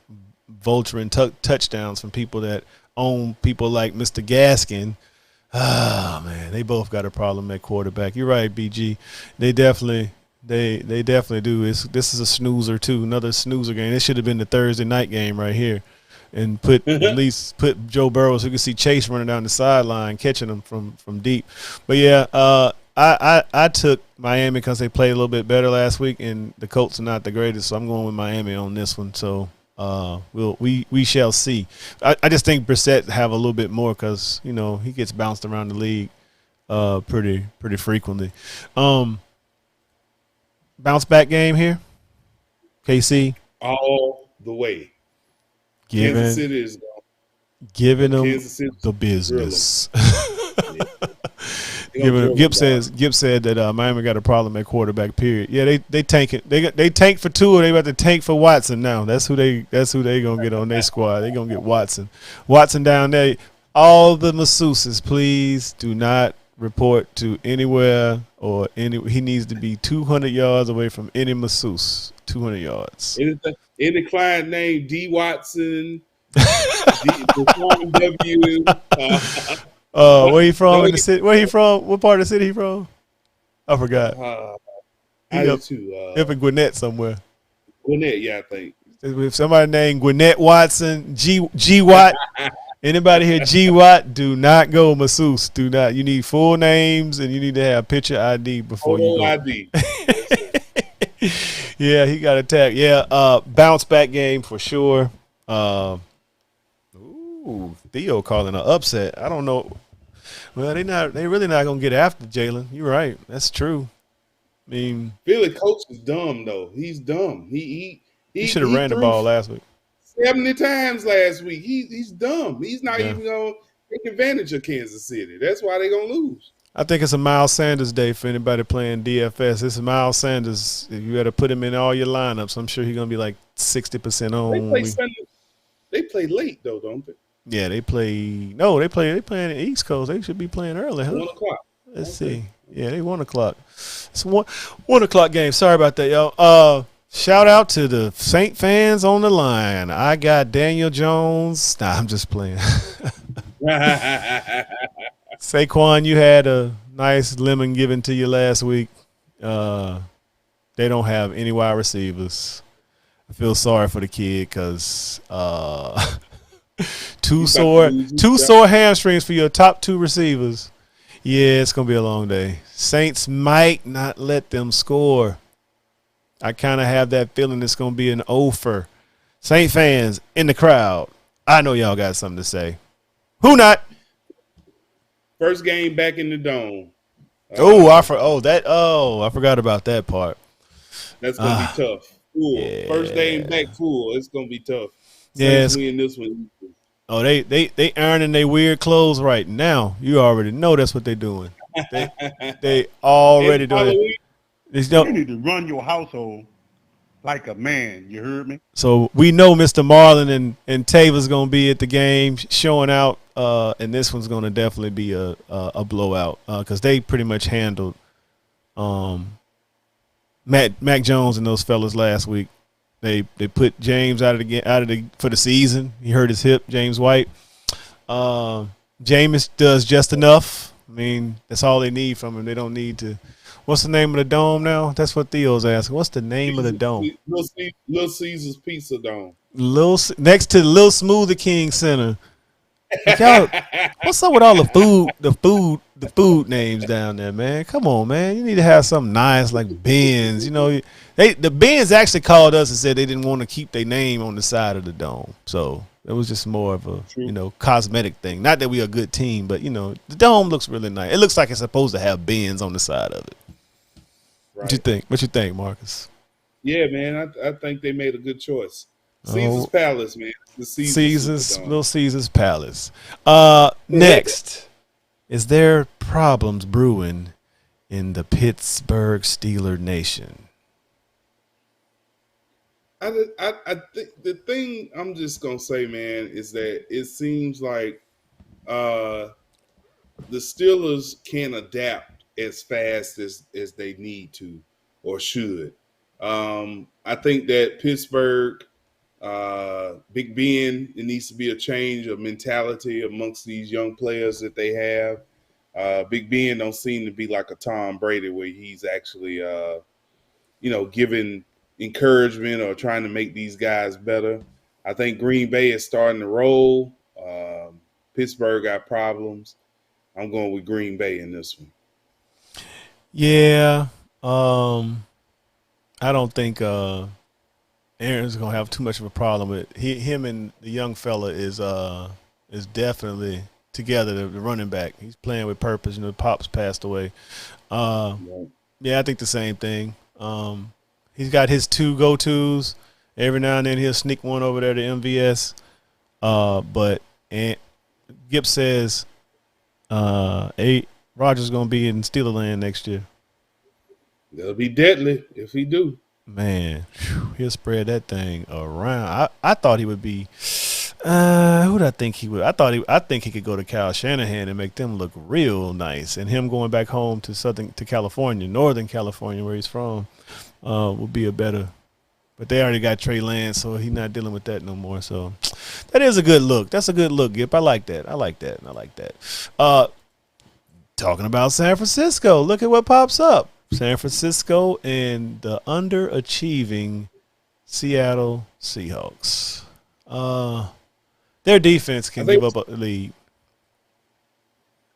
vulturing touchdowns from people that own people like Mr. Gaskin. Oh man, they both got a problem at quarterback. You're right, BG. They definitely do. This is a snoozer too, another snoozer game. This should have been the Thursday night game right here, and at least put Joe Burrow so you can see Chase running down the sideline catching them from deep. But yeah, I took Miami because they played a little bit better last week, and the Colts are not the greatest, so I'm going with Miami on this one. So. We shall see. I just think Brissett have a little bit more because he gets bounced around the league pretty frequently. Bounce back game here, KC all the way. Kansas City is giving them the business. Gibbs said that Miami got a problem at quarterback. Period. Yeah, they tank it. They tank for Tua. They about to tank for Watson now. That's who they gonna get on their squad. They gonna get Watson. Watson down there. All the masseuses, please do not report to anywhere or any. He needs to be 200 yards away from any masseuse. 200 yards. Any client named D Watson, W. Where he from No, in the city? Where he from? What part of the city he from? I forgot. I He do up, too. up in Gwinnett somewhere. Gwinnett, yeah, I think. If somebody named Gwinnett Watson, G Watt, anybody here G Watt, do not go masseuse. Do not. You need full names and you need to have picture ID before you go. ID. Yeah, he got attacked. Yeah, bounce back game for sure. Theo calling an upset. I don't know. Well, they really not gonna get after Jalen. You're right. That's true. I mean, Philly coach is dumb though. He's dumb. He should have ran the ball last week. 70 times last week. He's dumb. He's not even gonna take advantage of Kansas City. That's why they're gonna lose. I think it's a Miles Sanders day for anybody playing DFS. It's Miles Sanders. You got to put him in all your lineups. I'm sure he's gonna be like 60% on. They play late though, don't they? Yeah, they play. No, they playing the East Coast. They should be playing early, huh? 1 o'clock. Let's see. Yeah, they 1 o'clock. It's 1 o'clock game. Sorry about that, y'all. Shout out to the Saint fans on the line. I got Daniel Jones. Nah, I'm just playing. Saquon, you had a nice lemon given to you last week. They don't have any wide receivers. I feel sorry for the kid because two sore hamstrings for your top two receivers. Yeah, it's going to be a long day. Saints might not let them score. I kind of have that feeling it's going to be an over. Saint fans in the crowd, I know y'all got something to say. Who not? First game back in the dome. I forgot about that part. That's going to be tough. Full. Yeah. First game back full. It's going to be tough. Yeah, win this one. Oh, they earning their weird clothes right now. You already know that's what they're doing. They already doing it. You need to run your household like a man. You heard me? So we know Mr. Marlon and Tavor's going to be at the game showing out, and this one's going to definitely be a blowout because they pretty much handled Mac Jones and those fellas last week. They put James out of the for the season. He hurt his hip, James White. Jameis does just enough. I mean, that's all they need from him. They don't need to. What's the name of the dome now? That's what Theo's asking. What's the name of the dome? Little Caesar's Pizza Dome. Next to Lil Smoothie King Center. Y'all, what's up with all the food names down there, man? Come on, man. You need to have something nice like Ben's. You know, the Ben's actually called us and said they didn't want to keep their name on the side of the dome. So it was just more of a cosmetic thing. Not that we are a good team, but the dome looks really nice. It looks like it's supposed to have Ben's on the side of it. Right. What you think, Marcus? Yeah, man. I think they made a good choice. Caesar's Palace, man. Little Caesar's Palace. Next, is there problems brewing in the Pittsburgh Steelers nation? I think the thing I'm just gonna say, man, is that it seems like the Steelers can't adapt as fast as they need to or should. I think that Pittsburgh. Big Ben, it needs to be a change of mentality amongst these young players that they have. Big Ben don't seem to be like a Tom Brady where he's actually, giving encouragement or trying to make these guys better. I think Green Bay is starting to roll. Pittsburgh got problems. I'm going with Green Bay in this one. Yeah. I don't think Aaron's gonna have too much of a problem with him and the young fella is definitely together. The running back, he's playing with purpose. Pop's passed away. Yeah, I think the same thing. He's got his two go-tos. Every now and then he'll sneak one over there to MVS. But Gibbs says, Rodgers gonna be in Steeler land next year. That'll be deadly if he do. Man, he'll spread that thing around. I thought he would be. Who did I think he would? I think he could go to Kyle Shanahan and make them look real nice. And him going back home to California, Northern California, where he's from, would be a better. But they already got Trey Lance, so he's not dealing with that no more. So That is a good look. That's a good look, Gip. I like that. I like that. I like that. Talking about San Francisco, look at what pops up. San Francisco and the underachieving Seattle Seahawks. Their defense can give up a lead.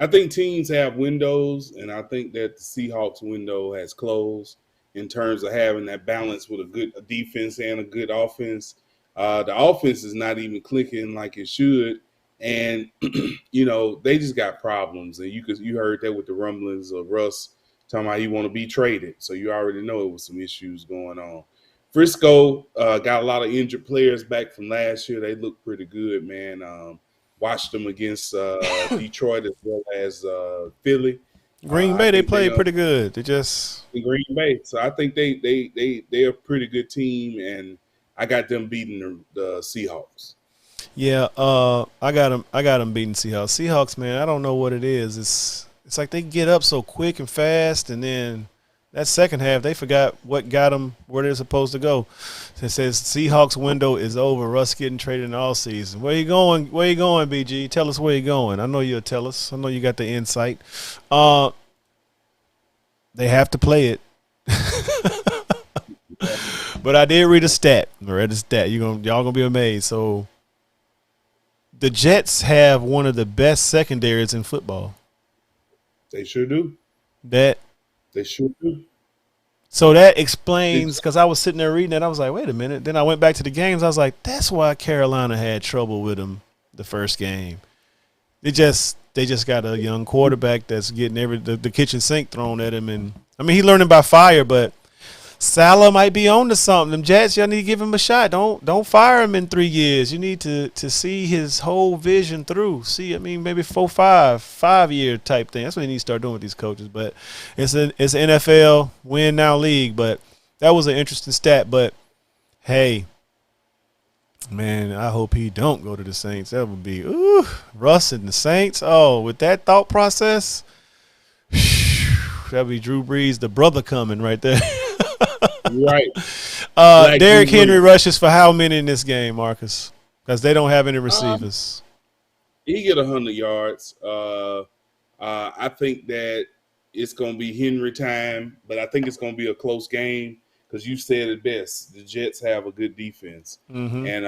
I think teams have windows, and I think that the Seahawks window has closed in terms of having that balance with a good defense and a good offense. The offense is not even clicking like it should, and they just got problems. And you heard that with the rumblings of Russ talking about he want to be traded, so you already know it was some issues going on. Frisco got a lot of injured players back from last year. They look pretty good, man. Watched them against Detroit as well as Philly. Green Bay, they played pretty good. They just in Green Bay, so I think they're a pretty good team, and I got them beating the Seahawks. Yeah, I got them beating Seahawks. Seahawks, man, I don't know what it is. It's like they get up so quick and fast, and then that second half they forgot what got them where they're supposed to go. It says Seahawks window is over. Russ getting traded in all season. Where you going? Where you going, BG? Tell us where you going. I know you'll tell us. I know you got the insight. They have to play it. But I did read a stat. Y'all gonna be amazed. So the Jets have one of the best secondaries in football. They sure do. They sure do. So that explains, because I was sitting there reading it, I was like, wait a minute. Then I went back to the games. I was like, that's why Carolina had trouble with them the first game. They just got a young quarterback that's getting the kitchen sink thrown at him, and I mean, he learning by fire, but Salah might be on to something. Them Jets, y'all need to give him a shot. Don't fire him in 3 years. You need to see his whole vision through. Maybe 5-year type thing. That's what you need to start doing with these coaches. But it's an NFL win now league. But that was an interesting stat. But hey, man, I hope he don't go to the Saints. That would be Russ and the Saints. Oh, with that thought process, that'd be Drew Brees, the brother coming right there. Right. Derrick Henry rushes for how many in this game, Marcus? Because they don't have any receivers. He get 100 yards. I think that it's going to be Henry time, but I think it's going to be a close game because you said it best. The Jets have a good defense, and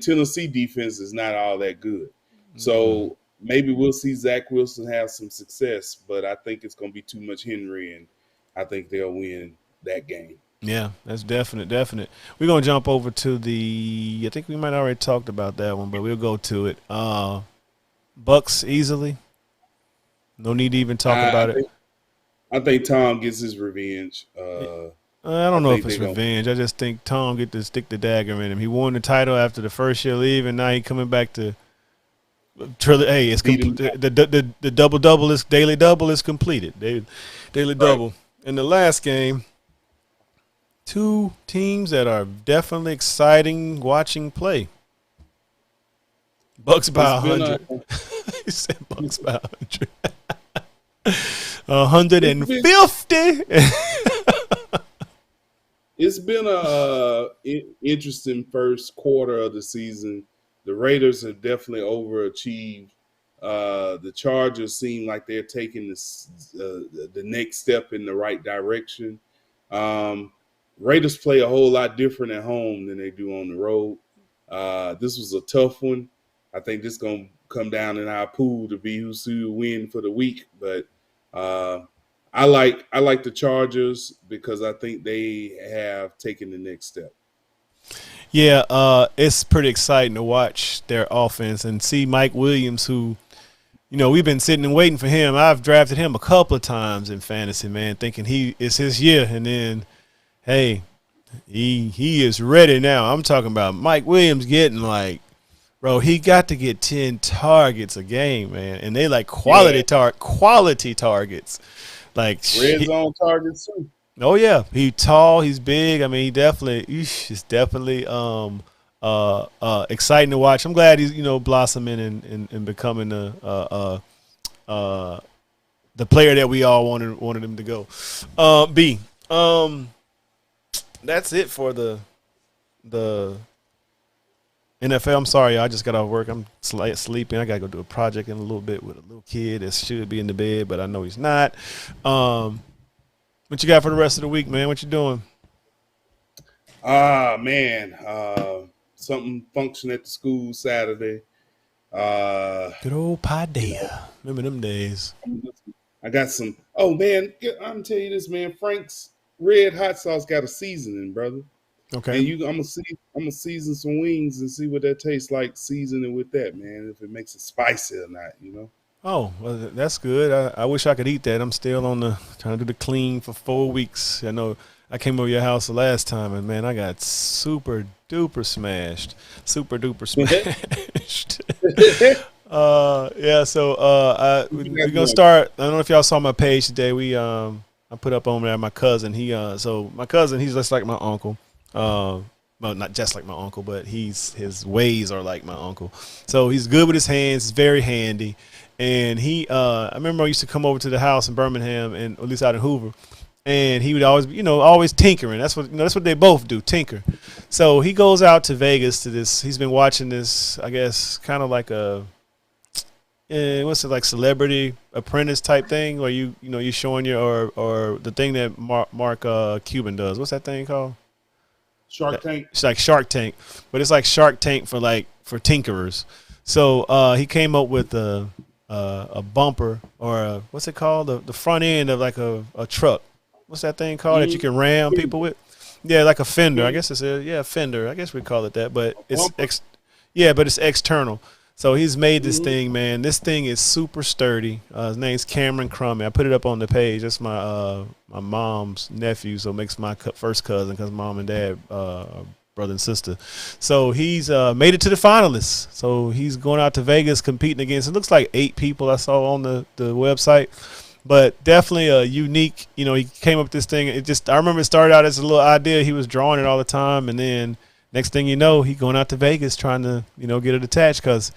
Tennessee defense is not all that good. So maybe we'll see Zach Wilson have some success, but I think it's going to be too much Henry, and I think they'll win that game. Yeah, that's definite. We're going to jump over to I think we might already talked about that one, but we'll go to it. Bucks easily. No need to even talk about it. I think Tom gets his revenge. I don't know if it's revenge. I just think Tom get to stick the dagger in him. He won the title after the first year leave, and now he coming back to hey, it's the double is daily double is completed. Daily double. In the last game, two teams that are definitely exciting watching play. Bucks by 100. He said Bucks by 100. 150. It's been a interesting first quarter of the season. The Raiders have definitely overachieved. The Chargers seem like they're taking the next step in the right direction. Raiders play a whole lot different at home than they do on the road. This was a tough one. I think this is going to come down in our pool to be who's who win for the week. But I like the Chargers because I think they have taken the next step. Yeah, it's pretty exciting to watch their offense and see Mike Williams, who, we've been sitting and waiting for him. I've drafted him a couple of times in fantasy, man, thinking it's his year. And then, hey, he is ready now. I'm talking about Mike Williams getting he got to get 10 targets a game, man. And they quality targets. Red zone targets too. Oh yeah, he's tall, he's big. I mean, he definitely it's definitely exciting to watch. I'm glad he's blossoming and becoming the player that we all wanted him to go. That's it for the NFL, I'm sorry, I just got off work. I'm sleeping. I got to go do a project in a little bit with a little kid that should be in the bed, but I know he's not. What you got for the rest of the week, man? What you doing? Man, something function at the school Saturday. Good old Padilla. Remember them days? I got some. Oh man, I'm gonna tell you this, man. Frank's Red Hot Sauce got a seasoning, brother. Okay. And I'm gonna season some wings and see what that tastes like. Seasoning with that, man. If it makes it spicy or not, you know. Oh, well, that's good. I wish I could eat that. I'm still trying to do the clean for 4 weeks. I know I came over your house the last time, and man, I got super duper smashed. Yeah. So we're gonna start. I don't know if y'all saw my page today. I put up on there my cousin. My cousin, he's just like my uncle. Well, not just like my uncle, but his ways are like my uncle. So he's good with his hands. He's very handy. And I remember I used to come over to the house in Birmingham, and at least out in Hoover, and he would always tinkering. That's what they both do, tinker. So he goes out to Vegas to this. He's been watching this, I guess, kind of like like Celebrity Apprentice type thing, where you're showing or the thing that Mark Cuban does. What's that thing called? Shark Tank. It's like Shark Tank, but it's like Shark Tank for tinkerers. So he came up with a bumper or what's it called? The front end of like a truck. What's that thing called that you can ram people with? Yeah, like a fender. I guess it's a fender. I guess we call it that, but it's but it's external. So he's made this thing, man. This thing is super sturdy. His name's Cameron Crummy. I put it up on the page. That's my mom's nephew, so it makes my first cousin because mom and dad brother and sister. So he's made it to the finalists. So he's going out to Vegas competing against, it looks like 8 people I saw on the website. But definitely a unique, he came up with this thing. I remember it started out as a little idea. He was drawing it all the time. And then next thing you know, he going out to Vegas trying to, get it attached because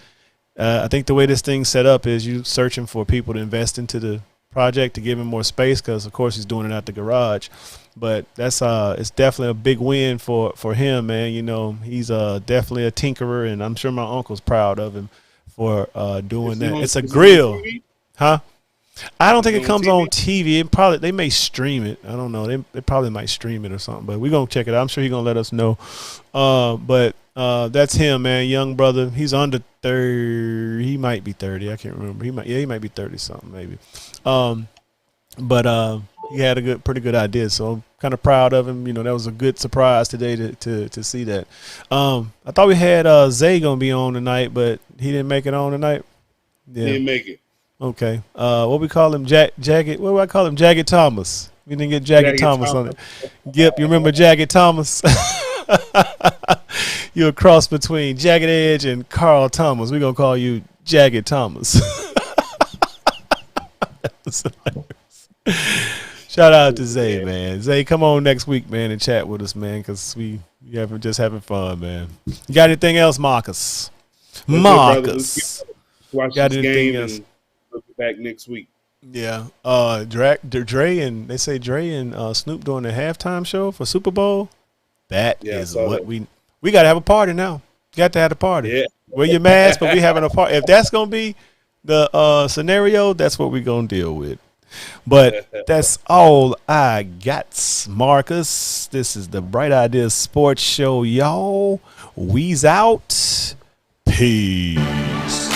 I think the way this thing's set up is you searching for people to invest into the project to give him more space because, of course, he's doing it at the garage. But it's definitely a big win for him, man. He's definitely a tinkerer, and I'm sure my uncle's proud of him for doing that. It's a grill. Huh? I don't think it comes on TV. They may stream it. I don't know. They probably might stream it or something, but we're going to check it out. I'm sure he's going to let us know. But that's him, man. Young brother. He's under 30. He might be 30. I can't remember. He might be 30 something maybe. But he had a pretty good idea, so I'm kind of proud of him. That was a good surprise today to see that. I thought we had Zay gonna be on tonight, but he didn't make it on tonight. Yeah. He didn't make it. Okay. What we call him? Jagged. What do I call him? Jagged Thomas. We didn't get Jagged Thomas on it. Yep. You remember Jagged Thomas? You're a cross between Jagged Edge and Carl Thomas. We're gonna call you Jagged Thomas. Shout out to Zay, man. Zay, come on next week, man, and chat with us, man, because we just having fun, man. You got anything else, Marcus? Marcus. Watch got anything else? We'll be back next week. Yeah. Dre and Snoop doing the halftime show for Super Bowl. That is what we got to have a party now. Got to have a party. Yeah. Wear your mask, but we having a party. If that's gonna be the scenario, that's what we're gonna deal with. But that's all I got, Marcus. This is the Bright Ideas Sports Show, y'all. We's out. Peace.